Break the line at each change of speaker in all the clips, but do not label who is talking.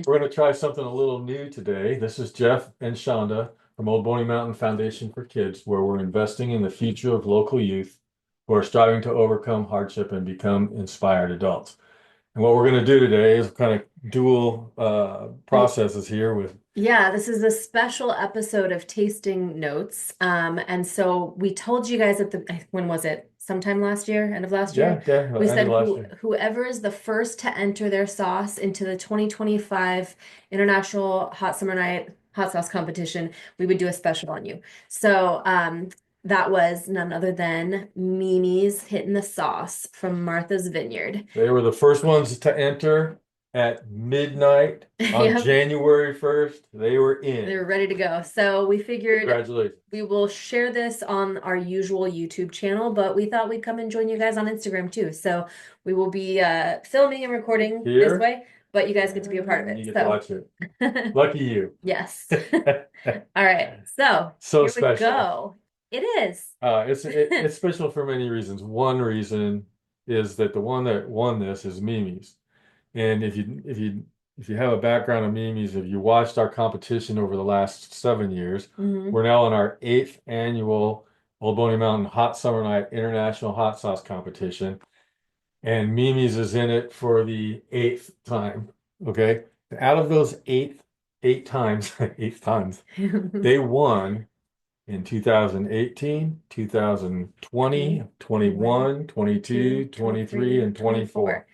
We're going to try something a little new today. This is Jeff and Chanda from Old Boney Mountain Foundation for Kids, where we're investing in the future of local youth who are striving to overcome hardship and become inspired adults. And what we're going to do today is kind of dual processes here with.
Yeah, this is a special episode of Tasting Notes. And so we told you guys when was it? Sometime last year, end of last year.
Yeah,
We
end of
said
last year.
whoever is the first to enter their sauce into the 2025 International Hot Summer Night Hot Sauce Competition, we would do a special on you. So that was none other than Mimi's Hittin' the Sauce from Martha's Vineyard.
They were the first ones to enter at midnight on
Yep.
January 1st. They were
They
in.
were ready to go. So we figured
Congratulations.
we will share this on our usual YouTube channel, but we thought we'd come and join you guys on Instagram too. So we will be filming and recording this
Here,
way, but you guys get to be a part of
you
it.
get to
So
watch it. Lucky you.
yes. All right. So
So
here we
special.
go. It is.
It's special for many reasons. One reason is that the one that won this is Mimi's. And if you have a background on Mimi's, if you watched our competition over the last 7 years,
Mhm.
we're now in our eighth annual Old Boney Mountain Hot Summer Night International Hot Sauce Competition. And Mimi's is in it for the eighth time. Okay. Out of those eight times, eight times, they won in 2018, 2020, 21, 22, 23, and 24.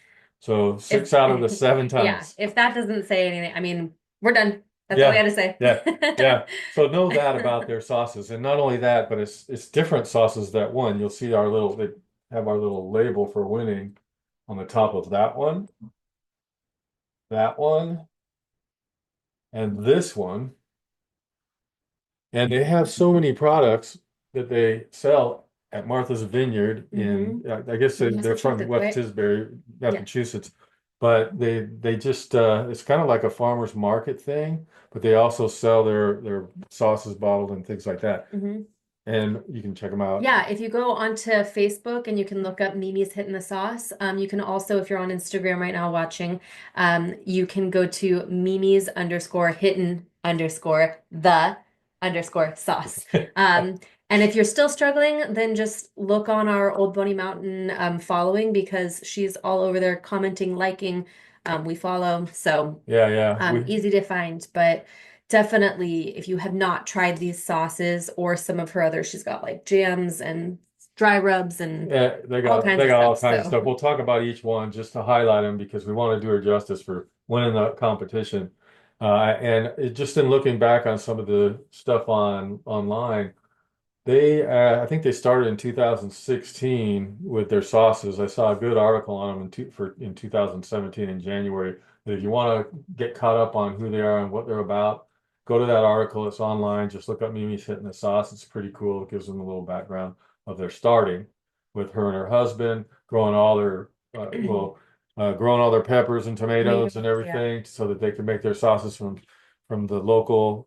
So
If
6 out of the 7
yeah,
times.
if that doesn't say anything, I mean, we're done. That's all we
Yeah,
had to say.
yeah, yeah. So know that about their sauces. And not only that, but it's different sauces that won. You'll see they have our little label for winning on the top of that one, and this one. And they have so many products that they sell at Martha's Vineyard in,
Hmm.
I guess they're from
Massachusetts,
West
right?
Tisbury,
Yeah.
Massachusetts. But they just it's kind of like a farmer's market thing, but they also sell their sauces bottled and things like that.
Hmm.
And you can check them out.
Yeah, if you go onto Facebook and you can look up Mimi's Hittin' the Sauce, you can also, if you're on Instagram right now watching, you can go to Mimi's underscore Hittin underscore the underscore sauce. Um, and if you're still struggling, then just look on our Old Boney Mountain following because she's all over there commenting, liking. We follow, so
Yeah,
easy to find, but definitely if you have not tried these sauces or some of her others, she's got like jams and dry rubs and
yeah,
all
they
kinds of
got all
stuff.
kinds of
So
stuff. We'll talk about each one just to highlight them because we want to do her justice for winning the competition. Just in looking back on some of the stuff online, I think they started in 2016 with their sauces. I saw a good article on them in 2017 in January. That if you want to get caught up on who they are and what they're about, go to that article. It's online. Just look up Mimi's Hitting the Sauce. It's pretty cool. It gives them a little background of their starting with her and her husband growing all their growing all their peppers and tomatoes and
tomatoes, yeah.
everything so that they can make their sauces from the local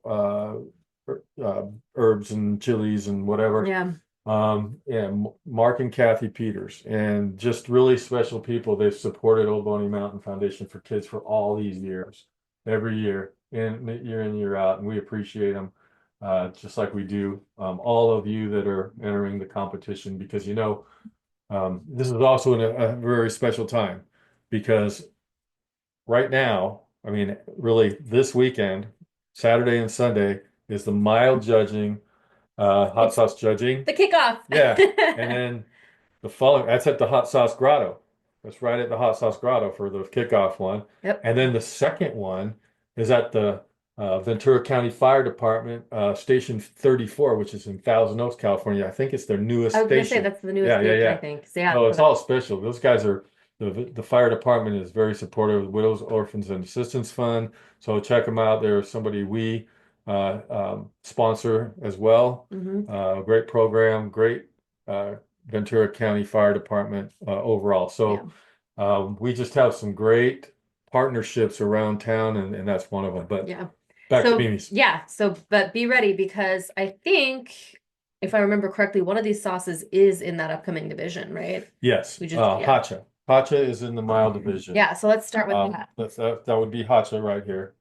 herbs and chilies and whatever.
Yeah.
Yeah, Mark and Kathy Peters, and just really special people. They've supported Old Boney Mountain Foundation for Kids for all these years, every year, year in, year out, and we appreciate them, just like we do all of you that are entering the competition because this is also a very special time because right now, I mean, really this weekend, Saturday and Sunday, is the mild judging, hot
It's
sauce judging.
the kickoff.
Yeah. And then the following, that's at the Hot Sauce Grotto. That's right at the Hot Sauce Grotto for the kickoff one.
Yep.
And then the second one is at the Ventura County Fire Department, Station 34, which is in Thousand Oaks, California. I think it's their
I
newest
was gonna say
station.
that's the newest station, I
Yeah.
think. So yeah,
So
so
it's all special. Those guys are the fire department is very supportive of Widows, Orphans, and Assistance Fund. So check them out. They're somebody we sponsor as well. Great program, great Ventura County Fire Department overall.
yeah.
So we just have some great partnerships around town, and that's one of them. But
Yeah.
back to
So
Mimi's.
yeah, so but be ready because I think if I remember correctly, one of these sauces is in that upcoming division, right?
Yes,
We just yeah.
Hacha. Hacha is in the mild division.
Yeah, so let's start with that.
That would be Hacha right here.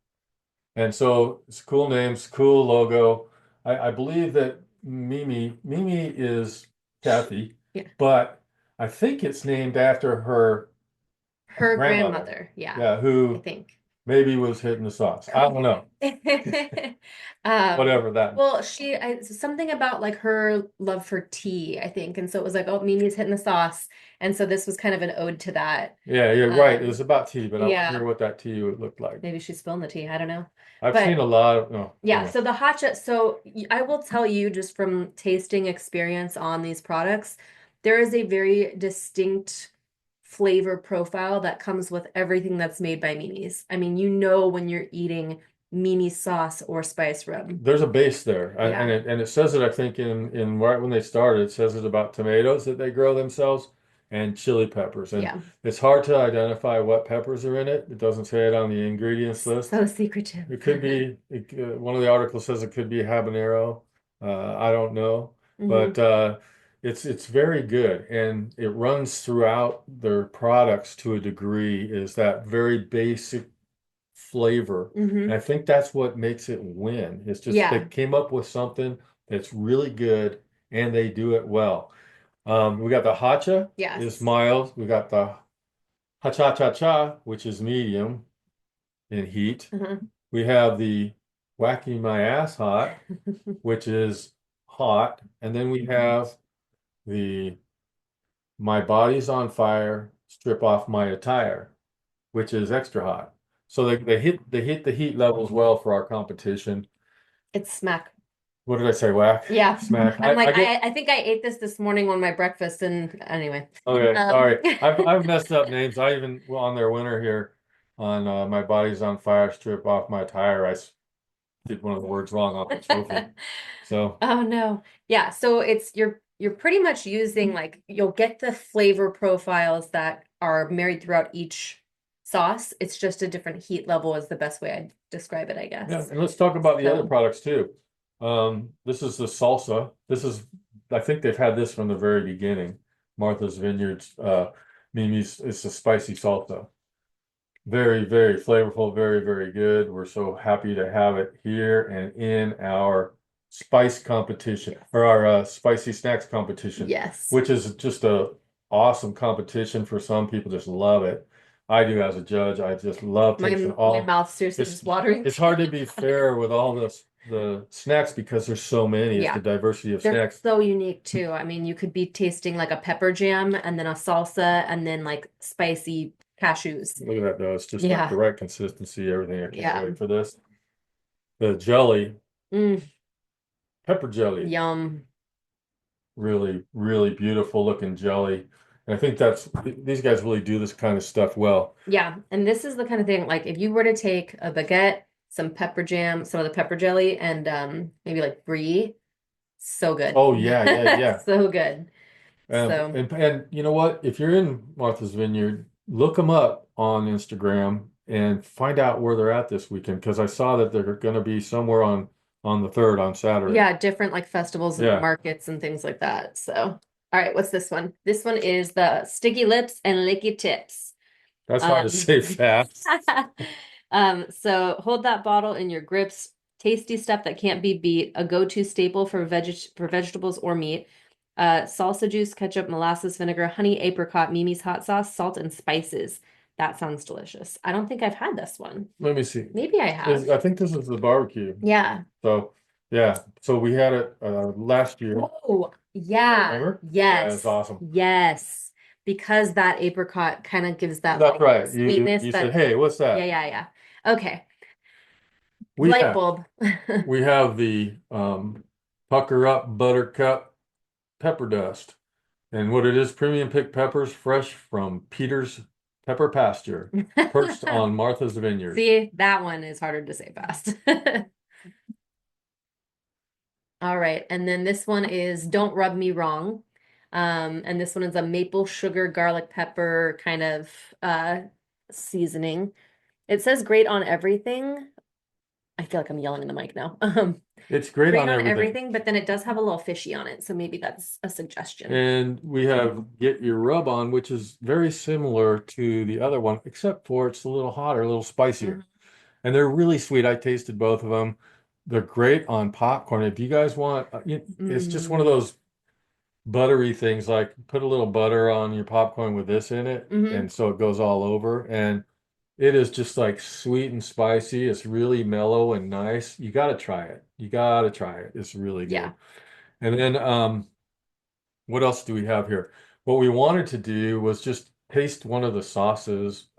And so it's cool names, cool logo. I believe that Mimi is Kathy,
Yeah.
but I think it's named after her
Her
grandmother.
grandmother, yeah,
Yeah,
I
who
think.
maybe was hitting the sauce. I don't know.
Um,
Whatever that.
well, something about like her love for tea, I think. And so it was like, oh, Mimi's hitting the sauce. And so this was kind of an ode to that.
Yeah, you're right. It was about tea, but I
Yeah,
wonder what that tea would look like.
maybe she's spilling the tea. I don't know.
I've seen
But
a lot of, no,
yeah,
anyway.
so the hotcha, I will tell you just from tasting experience on these products, there is a very distinct flavor profile that comes with everything that's made by Mimi's. I mean, you know when you're eating Mimi sauce or spice rub.
There's a base there, and
Yeah.
it says it. I think in right when they started, it says it about tomatoes that they grow themselves and chili peppers, and
Yeah.
it's hard to identify what peppers are in it. It doesn't say it on the ingredients list.
So secretive.
It could be one of the articles says it could be habanero. I don't know,
Hmm.
but it's very good, and it runs throughout their products to a degree. Is that very basic flavor. And
Hmm.
I think that's what makes it win. It's just they
Yeah.
came up with something that's really good and they do it well. We got the Hacha is
Yes.
mild. We got the Hacha Cha Cha, which is medium in heat.
Uh-huh.
We have the Wacky My Ass Hot, which is hot. And then we have the My Body's on Fire, Strip Off My Attire, which is extra hot. So they hit the heat levels well for our competition.
It's smack.
What did I say? Whack,
Yeah.
smack.
I'm like,
I get
I think I ate this morning on my breakfast and anyway.
okay.
Um,
Sorry, I've messed up names. I even well, on their winner here on My Body's on Fire, Strip Off My Tire. Did one of the words wrong on the trophy. So
Oh no. Yeah, so you're pretty much using like you'll get the flavor profiles that are married throughout each sauce. It's just a different heat level is the best way I'd describe it, I
yeah,
guess.
and let's talk about the other
So,
products too. This is the salsa. I think they've had this from the very beginning. Martha's Vineyards, Mimi's. It's a spicy salsa. Very, very flavorful, very, very good. We're so happy to have it here and in our spice competition
yes.
or our spicy snacks competition,
Yes.
which is just a awesome competition for some people just love it. I do as a judge. I just love tasting
My
all.
mouth's seriously
It's
just watering.
it's hard to be fair with all the snacks because there's so many. It's the
Yeah.
diversity of
They're
snacks.
so unique too. I mean, you could be tasting like a pepper jam and then a salsa and then like spicy cashews.
Look at that though. It's just like the
Yeah.
right consistency, everything. I can't
Yeah.
wait for this. The jelly,
Mm,
pepper jelly.
yum.
Really, really beautiful looking jelly. And I think these guys really do this kind of stuff well.
Yeah, and this is the kind of thing like if you were to take a baguette, some pepper jam, some of the pepper jelly, and maybe like brie, so good.
Oh yeah, yeah, yeah.
So good.
Um,
So
and and you know what? If you're in Martha's Vineyard, look them up on Instagram and find out where they're at this weekend because I saw that they're going to be somewhere on the third on Saturday.
yeah, different like festivals and
Yeah,
markets and things like that. So, all right, what's this one? This one is the sticky lips and licky tips.
that's hard to
Um,
say fast.
so hold that bottle in your grips. Tasty stuff that can't be beat. A go-to staple for vegetables or meat. Salsa juice, ketchup, molasses, vinegar, honey, apricot, Mimi's hot sauce, salt, and spices. That sounds delicious. I don't think I've had this one.
Let me see.
Maybe I have.
I think this is the barbecue.
Yeah.
So yeah, so we had it last year.
Oh, yeah.
Remember? Yeah, it's
Yes.
awesome.
Yes. Because that apricot kind of gives that
That's
like
right.
sweetness
You said,
that,
hey, what's
yeah,
that?
yeah, yeah. Okay.
We
Light
have
bulb.
we have the pucker up buttercup pepper dust. And what it is, premium picked peppers fresh from Peter's pepper pasture, perched on Martha's Vineyard.
See, that one is harder to say fast. All right, and then this one is Don't Rub Me Wrong. And this one is a maple sugar garlic pepper kind of seasoning. It says great on everything. I feel like I'm yelling in the mic now.
It's great
Great
on
on
everything.
everything, but then it does have a little fishy on it, so maybe that's a suggestion.
And we have Get Your Rub On, which is very similar to the other one, except for it's a little hotter, a little spicier.
Mhm.
And they're really sweet. I tasted both of them. They're great on popcorn. If you guys want, it's just one of
Mm.
those buttery things, like put a little butter on your popcorn with this in it,
Hmm.
and so it goes all over. And it is just like sweet and spicy. It's really mellow and nice. You got to try it. You got to try it. It's really
Yeah.
good. And then what else do we have here? What we wanted to do was just taste one of the sauces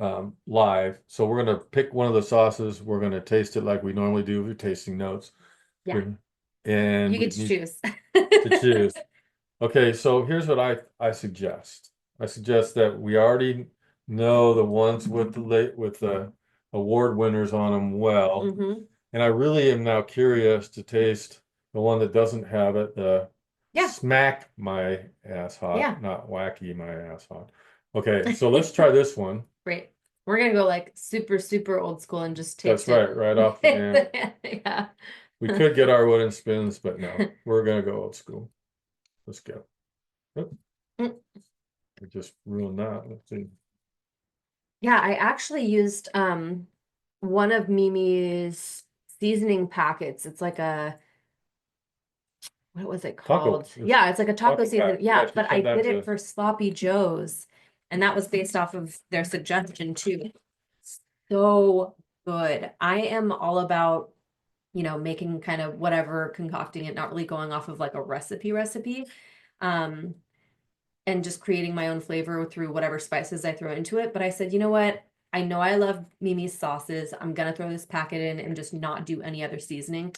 live. So we're going to pick one of the sauces. We're going to taste it like we normally do with tasting notes.
Yeah.
We- And
You
we
get to
need
choose.
to choose. Okay, so here's what I suggest. I suggest that we already know the ones with the late with the award winners on them well.
Hmm.
And I really am now curious to taste the one that doesn't have it, the
Yeah.
smack my ass hot,
Yeah.
not wacky my ass hot. Okay, so let's try this one.
Great. We're gonna go like super, super old school and just
That's
taste it.
right, right off the hand.
Yeah.
We could get our wooden spoons, but no, we're gonna go old school. Let's go. Oop, I just ruined that. Let's see.
Yeah, I actually used one of Mimi's seasoning packets. It's like a what was it
Taco.
called?
It's
Yeah, it's like a taco
taco
season.
pack.
Yeah,
Yeah, she
but I
said
did
that's
it
a
for Sloppy Joe's, and that was based off of their suggestion too. So good. I am all about, making kind of whatever, concocting it, not really going off of like a recipe. Um, and just creating my own flavor through whatever spices I throw into it. But I said, you know what? I know I love Mimi's sauces. I'm gonna throw this packet in and just not do any other seasoning.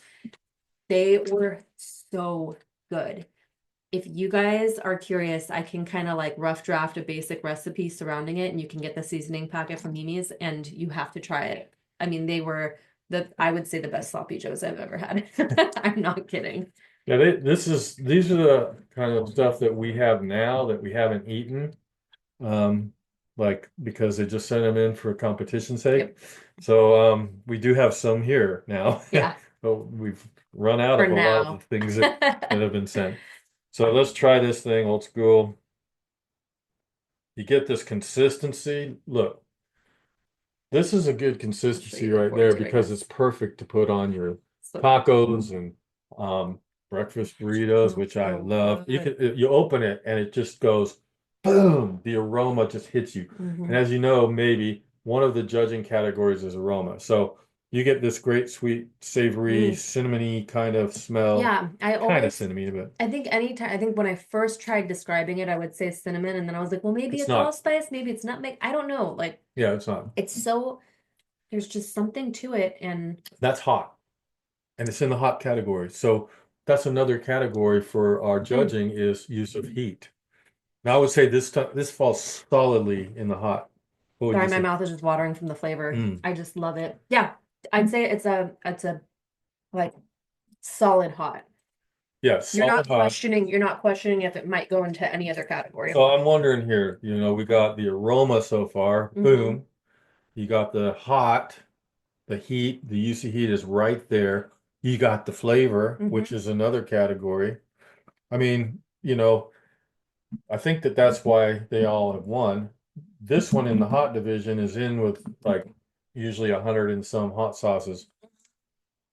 They were so good. If you guys are curious, I can kind of like rough draft a basic recipe surrounding it, and you can get the seasoning packet from Mimi's, and you have to try it. I mean, they were I would say the best sloppy joes I've ever had. I'm not kidding.
yeah. These are the kind of stuff that we have now that we haven't eaten. Um, like because they just sent them in for competition's sake.
Yep.
So we do have some here now,
Yeah,
but we've run out
for
of a lot of the
now.
things that have been sent. So let's try this thing old school. You get this consistency. Look, this is a good
I'll show you
consistency
the
right there
cords right
because
here.
it's perfect to put on your
So good.
tacos and breakfast burritos, which I
So
love.
good.
You open it and it just goes boom. The aroma just hits you. And
Hmm.
as you know, maybe one of the judging categories is aroma. So you get this great sweet, savory,
Mm.
cinnamony kind of smell,
Yeah,
kind of cinnamony, but
I think when I first tried describing it, I would say cinnamon, and then I was like, well, maybe
it's
it's
not.
allspice, maybe it's nutmeg. I don't know. Like,
Yeah, it's not.
it's so, there's just something to it. And
That's hot. And it's in the hot category. So that's another category for our
mm,
judging is use of heat. Now I would say this falls solidly in the hot. What would
sorry,
you
my
say?
mouth is just watering from the flavor.
Mm.
I just love it. Yeah, I'd say it's a like solid hot.
Yeah, solid hot.
You're not questioning if it might go into any other category.
So I'm wondering here, we got the aroma so far.
Hmm.
Boom. You got the hot, the heat, the UC heat is right there. You got the flavor, which
Hmm.
is another category. I mean, I think that that's why they all have won. This one in the hot division is in with like usually 100 and some hot sauces,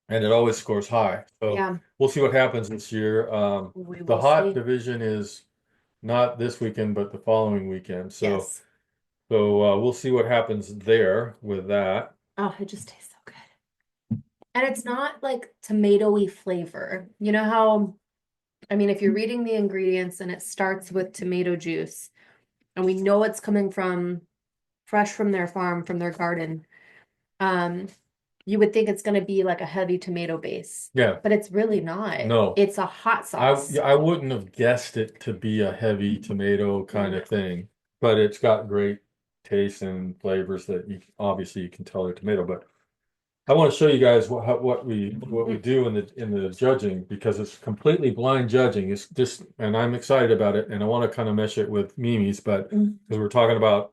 and it always scores high. So
Yeah,
we'll see what happens this year.
we
The
will
hot
see.
division is not this weekend, but the following weekend. So
Yes.
we'll see what happens there with that.
Oh, it just tastes so good. And it's not like tomatoey flavor. You know how, I mean, if you're reading the ingredients and it starts with tomato juice, and we know it's coming from fresh from their farm, from their garden, um, you would think it's going to be like a heavy tomato base,
Yeah,
but it's really not.
no,
It's a hot
I
sauce.
I wouldn't have guessed it to be a heavy tomato kind
Mm.
of thing, but it's got great taste and flavors that you can tell they're tomato. But I want to show you guys what we
Mm.
do in the judging because it's completely blind judging. It's just, and I'm excited about it, and I want to kind of mesh it with Mimi's, but
Mm.
because we're talking about,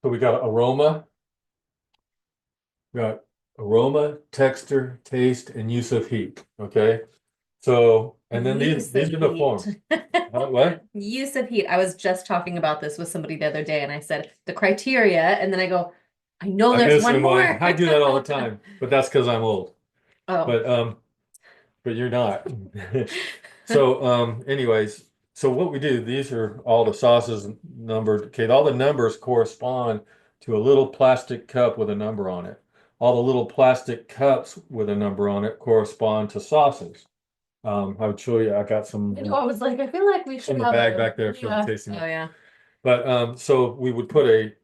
so we got aroma, we got aroma, texture, taste, and use of heat. Okay. So, and then
Use
these
of
are the
heat.
forms. What?
Use of heat. I was just talking about this with somebody the other day, and I said the criteria, and then I go, I know
I'm
there's
missing
one
one.
more.
I do that all the time, but that's because I'm old.
Oh.
But but you're not. So anyways, so what we do, these are all the sauces numbered. Okay, all the numbers correspond to a little plastic cup with a number on it. All the little plastic cups with a number on it correspond to sauces. I would show you. I got some
I was like, I feel like we
in
should
the
have
bag
a,
back there for the
yeah.
tasting.
Oh yeah.
But so we would put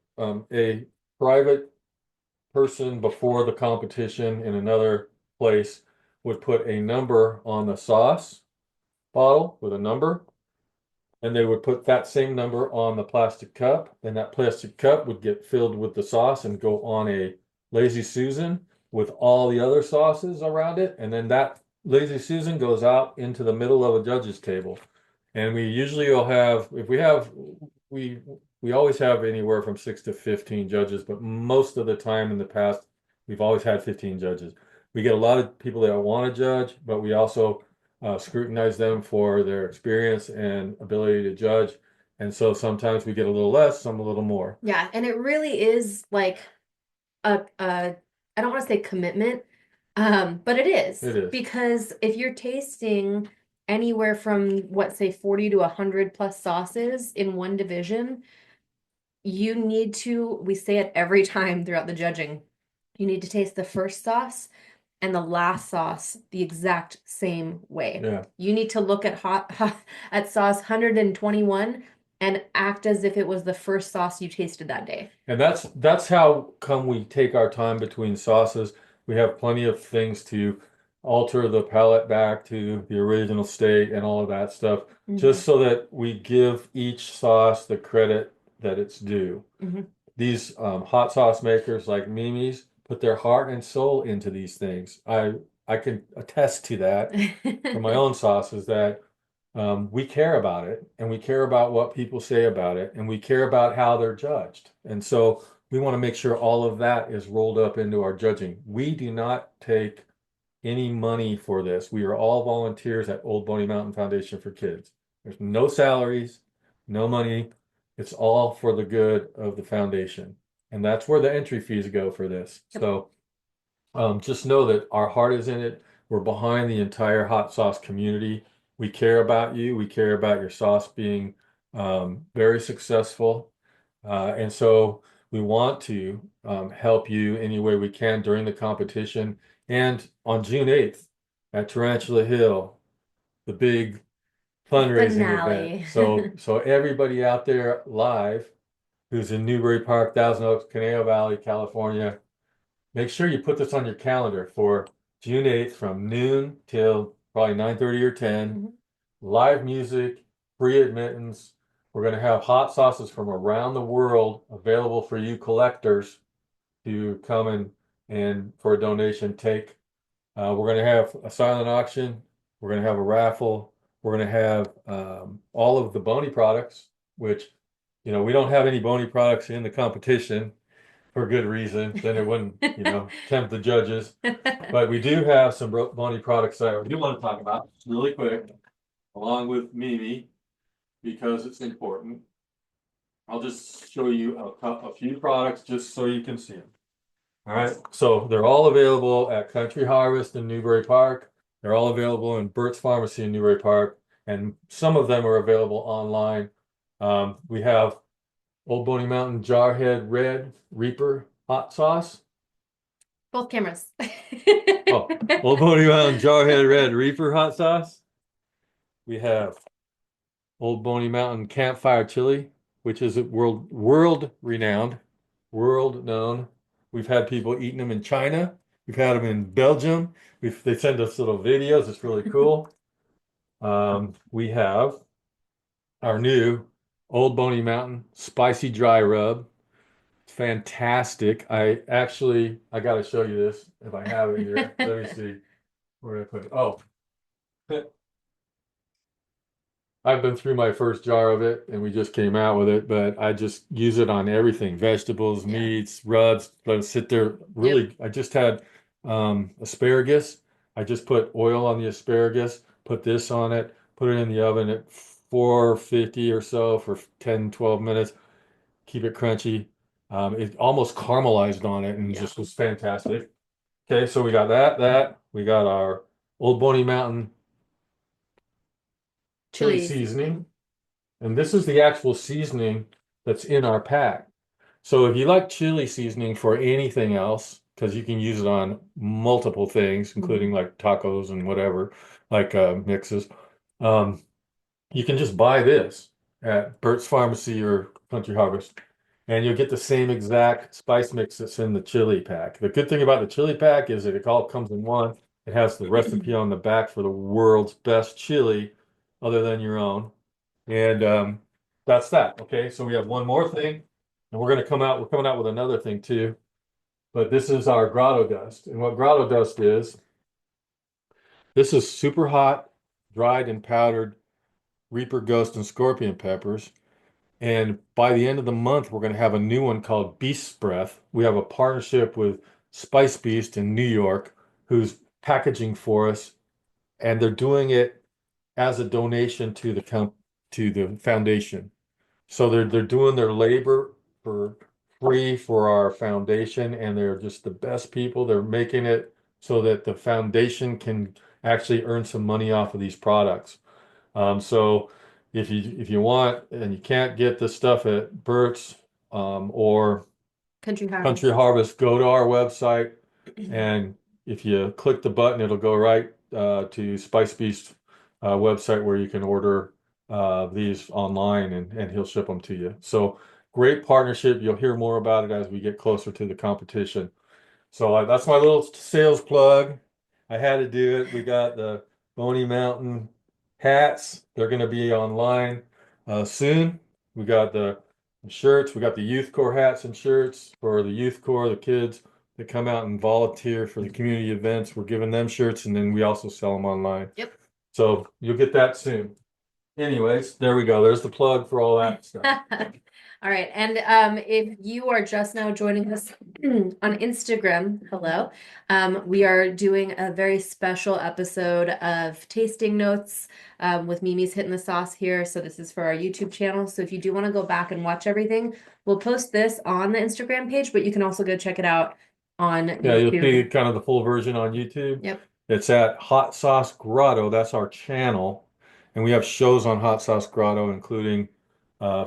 a private person before the competition in another place would put a number on the sauce bottle with a number, and they would put that same number on the plastic cup, and that plastic cup would get filled with the sauce and go on a Lazy Susan with all the other sauces around it, and then that Lazy Susan goes out into the middle of a judge's table. And we usually will have, if we have, we we always have anywhere from 6 to 15 judges, but most of the time in the past, we've always had 15 judges. We get a lot of people that want to judge, but we also scrutinize them for their experience and ability to judge. And so sometimes we get a little less, some a little more.
Yeah, and it really is like a I don't want to say commitment, but it is
It is.
because if you're tasting anywhere from what say 40 to 100 plus sauces in one division, you need to, we say it every time throughout the judging, you need to taste the first sauce and the last sauce the exact same way.
Yeah.
You need to look at at sauce 121 and act as if it was the first sauce you tasted that day.
And that's how come we take our time between sauces. We have plenty of things to alter the palate back to the original state and all of that stuff,
Mhm.
just so that we give each sauce the credit that it's due.
Mhm.
These hot sauce makers like Mimi's put their heart and soul into these things. I can attest to that from my own sauces that we care about it and we care about what people say about it and we care about how they're judged. And so we want to make sure all of that is rolled up into our judging. We do not take any money for this. We are all volunteers at Old Boney Mountain Foundation for Kids. There's no salaries, no money. It's all for the good of the foundation. And that's where the entry fees go for this.
Yep.
So just know that our heart is in it. We're behind the entire hot sauce community. We care about you. We care about your sauce being very successful. And so we want to help you any way we can during the competition. And on June 8th at Tarantula Hill, the big
The
fundraising event.
finale.
So everybody out there live who's in Newbury Park, Thousand Oaks, Conejo Valley, California, make sure you put this on your calendar for June 8th from noon till probably 9:30 or 10.
Mhm.
Live music, free admittance. We're going to have hot sauces from around the world available for you collectors to come and for a donation take. We're going to have a silent auction. We're going to have a raffle. We're going to have all of the Boney products, which, we don't have any Boney products in the competition for good reason. Then it wouldn't, tempt the judges. But we do have some Boney products that I do want to talk about really quick, along with Mimi, because it's important. I'll just show you a few products just so you can see them. All right. So they're all available at Country Harvest in Newbury Park. They're all available in Burt's Pharmacy in Newbury Park, and some of them are available online. We have Old Boney Mountain Jarhead Red Reaper Hot Sauce.
Both cameras.
Oh, Old Boney Mountain Jarhead Red Reaper Hot Sauce. We have Old Boney Mountain Campfire Chili, which is world renowned, world known. We've had people eating them in China. We've had them in Belgium. They send us little videos. It's really cool. We have our new Old Boney Mountain Spicy Dry Rub. Fantastic. I got to show you this if I have it here. Let me see. Where did I put it? Oh, I've been through my first jar of it and we just came out with it, but I just use it on everything, vegetables,
Yeah.
meats, rubs, let it sit there.
Yep.
Really, I just had asparagus. I just put oil on the asparagus, put this on it, put it in the oven at 450 or so for 10, 12 minutes, keep it crunchy. It almost caramelized on it and
Yeah.
just was fantastic. Okay, so we got that. We got our Old Boney Mountain chili
Chili
seasoning.
seasoning.
And this is the actual seasoning that's in our pack. So if you like chili seasoning for anything else, because you can use it on multiple things, including
Mhm.
like tacos and whatever, like mixes, um, you can just buy this at Burt's Pharmacy or Country Harvest, and you'll get the same exact spice mix that's in the chili pack. The good thing about the chili pack is that it all comes in one. It has the recipe on the back for the world's best chili, other than your own. And that's that. Okay, so we have one more thing, and we're coming out with another thing too. But this is our grotto dust. And what grotto dust is, this is super hot, dried and powdered Reaper Ghost and Scorpion peppers. And by the end of the month, we're going to have a new one called Beast's Breath. We have a partnership with Spice Beast in New York, who's packaging for us, and they're doing it as a donation to the foundation. So they're doing their labor for free for our foundation, and they're just the best people. They're making it so that the foundation can actually earn some money off of these products. So if you want and you can't get this stuff at Burt's or
Country
Country
Harvest.
Harvest, go to our website, and if you click the button, it'll go right to Spice Beast website where you can order these online, and he'll ship them to you. So great partnership. You'll hear more about it as we get closer to the competition. So that's my little sales plug. I had to do it. We got the Boney Mountain hats. They're going to be online soon. We got the shirts. We got the Youth Corps hats and shirts for the Youth Corps, the kids that come out and volunteer for the community events. We're giving them shirts, and then we also sell them online.
Yep.
So you'll get that soon. Anyways, there we go. There's the plug for all that stuff.
All right. And if you are just now joining us on Instagram, hello. We are doing a very special episode of Tasting Notes with Mimi's Hitting the Sauce here. So this is for our YouTube channel. So if you do want to go back and watch everything, we'll post this on the Instagram page, but you can also go check it out on
Yeah, you'll see
YouTube.
kind of the full version on YouTube.
Yep.
It's at Hot Sauce Grotto. That's our channel. And we have shows on Hot Sauce Grotto, including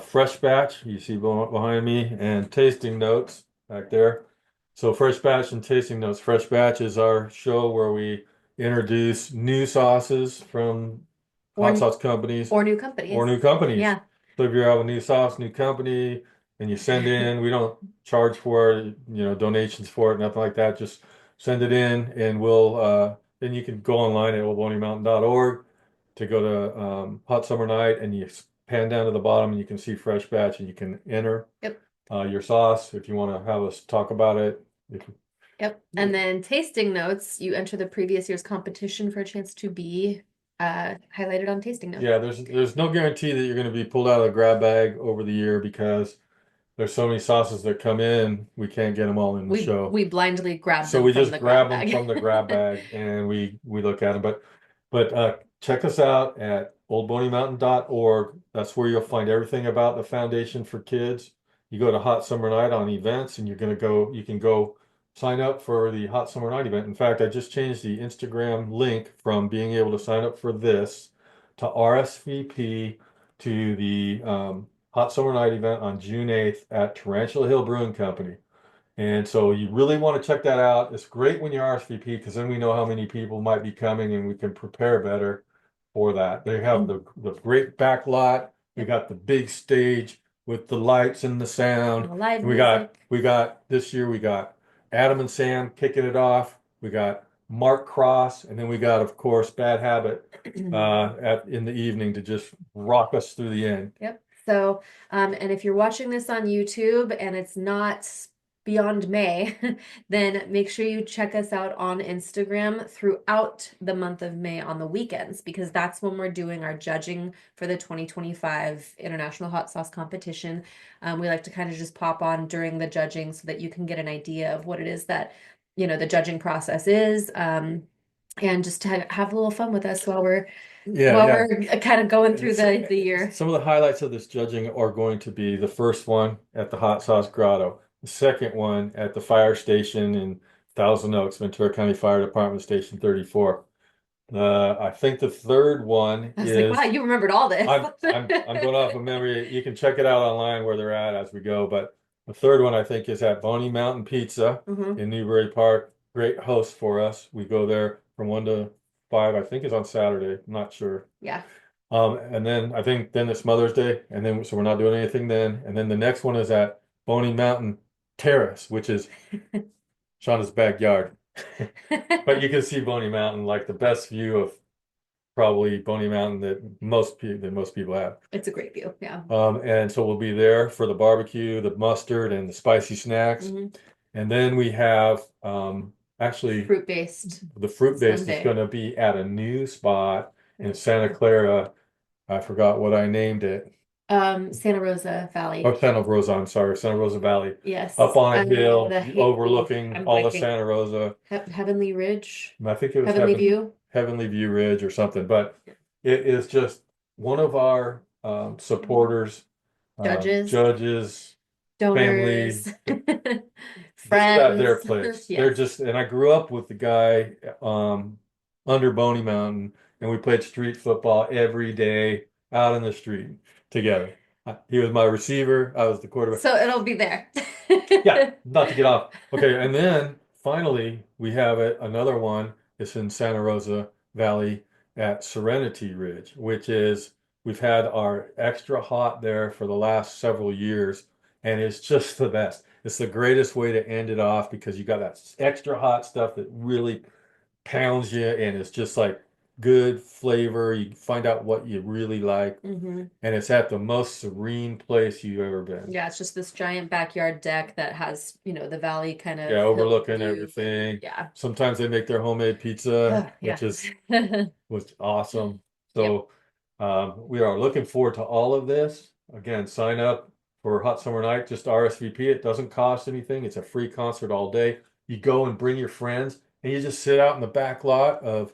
Fresh Batch, you see behind me, and Tasting Notes back there. So Fresh Batch and Tasting Notes. Fresh Batch is our show where we introduce new sauces from hot
Or
sauce companies
or new
or
companies.
new companies.
Yeah.
So if you have a new sauce, new company, and you send in, we don't charge for it, donations for it, nothing like that. Just send it in, and we'll then you can go online at oldboneymountain.org to go to Hot Summer Night, and you pan down to the bottom, and you can see Fresh Batch, and you can enter
Yep.
your sauce if you want to have us talk about it.
Yep. And then tasting notes, you enter the previous year's competition for a chance to be highlighted on tasting notes.
Yeah, there's no guarantee that you're going to be pulled out of the grab bag over the year because there's so many sauces that come in, we can't get them all in the show.
We blindly grab
So
them
we
from
just
the grab
grab them
bag.
from the grab bag and we look at them. But check us out at oldboneymountain.org. That's where you'll find everything about the Foundation for Kids. You go to Hot Summer Night on events, and you can go sign up for the Hot Summer Night event. In fact, I just changed the Instagram link from being able to sign up for this to RSVP to the Hot Summer Night event on June 8th at Tarantula Hill Brewing Company. And so you really want to check that out. It's great when you're RSVP because then we know how many people might be coming and we can prepare better for that. They have the great back lot. We got the big stage with the lights and the sound.
And live
And
music.
we got this year we got Adam and Sam kicking it off. We got Mark Cross, and then we got, of course, Bad Habit at in the evening to just rock us through the end.
Yep. So, and if you're watching this on YouTube and it's not beyond May, then make sure you check us out on Instagram throughout the month of May on the weekends because that's when we're doing our judging for the 2025 International Hot Sauce Competition. We like to kind of just pop on during the judging so that you can get an idea of what it is that, the judging process is. And just to have a little fun with us while we're
Yeah,
while
yeah.
we're kind of going through
It's,
the year.
some of the highlights of this judging are going to be the first one at the Hot Sauce Grotto, the second one at the fire station in Thousand Oaks, Ventura County Fire Department Station 34. I think the third one
I was like, wow,
is
you remembered all this.
I'm going off of memory. You can check it out online where they're at as we go. But the third one I think is at Boney Mountain Pizza
Hmm.
in Newbury Park. Great host for us. We go there from 1 to 5. I think is on Saturday. I'm not sure.
Yeah.
And then I think then it's Mother's Day, and then so we're not doing anything then. And then the next one is at Boney Mountain Terrace, which is Chanda's backyard. But you can see Boney Mountain, like the best view of probably Boney Mountain that most people have.
It's a great view. Yeah.
And so we'll be there for the barbecue, the mustard, and the spicy snacks.
Hmm.
And then we have actually
Fruit-based
the fruit base is
Sunday.
going to be at a new spot in Santa Clara. I forgot what I named it.
Santa Rosa
Oh,
Valley.
Santa Rosa, I'm sorry, Santa Rosa Valley.
Yes.
Up on a hill
Ooh,
overlooking
I'm
all of
blanking.
Santa Rosa.
Heavenly Ridge,
I think it was
Heavenly View.
Heavenly View Ridge or something, but it is just one of our supporters,
Judges,
judges, family.
donors,
This is at their
friends.
place. They're
Yes.
just, and I grew up with the guy under Boney Mountain, and we played street football every day out in the street together. He was my receiver. I was the quarterback.
So it'll be there.
Yeah, not to get off. Okay, and then finally we have another one. It's in Santa Rosa Valley at Serenity Ridge, which is we've had our extra hot there for the last several years, and it's just the best. It's the greatest way to end it off because you got that extra hot stuff that really pounds you, and it's just like good flavor. You find out what you really like,
Hmm.
and it's at the most serene place you've ever been.
Yeah, it's just this giant backyard deck that has, the valley kind
Yeah,
of hill
overlooking
view.
everything.
Yeah.
Sometimes they make their homemade pizza,
Yeah.
which is was awesome.
Yep.
So we are looking forward to all of this. Again, sign up for Hot Summer Night, just RSVP. It doesn't cost anything. It's a free concert all day. You go and bring your friends, and you just sit out in the back lot of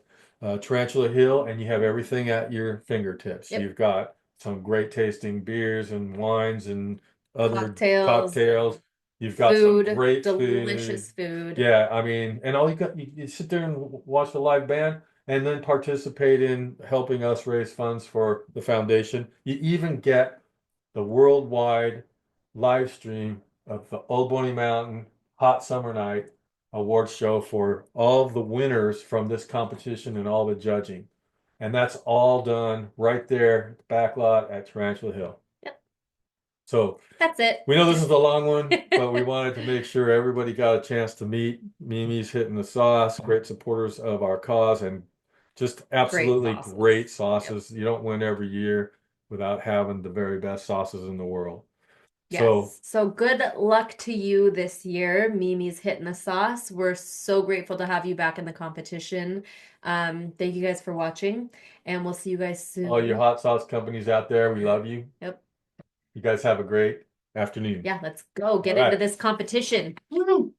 Tarantula Hill, and you have everything at your fingertips.
Yep.
You've got some great tasting beers and wines and other
Cocktails,
cocktails. You've got some
food,
great food.
delicious food.
Yeah, I mean, and all you sit there and watch the live band and then participate in helping us raise funds for the foundation. You even get the worldwide live stream of the Old Boney Mountain Hot Summer Night award show for all of the winners from this competition and all the judging. And that's all done right there at the back lot at Tarantula Hill.
Yep.
So
That's it.
we know this is a long one, but we wanted to make sure everybody got a chance to meet Mimi's Hittin the Sauce, great supporters of our cause, and just
Great
absolutely
sauces.
great
Yep.
sauces. You don't win every year without having the very best sauces in the world. So,
Yes. So good luck to you this year. Mimi's hitting the sauce. We're so grateful to have you back in the competition. Thank you guys for watching, and we'll see you guys
all your
soon.
hot sauce companies out there, we love you.
Yep.
You guys have a great afternoon.
Yeah, let's go
All
get into
right.
this competition. Woo!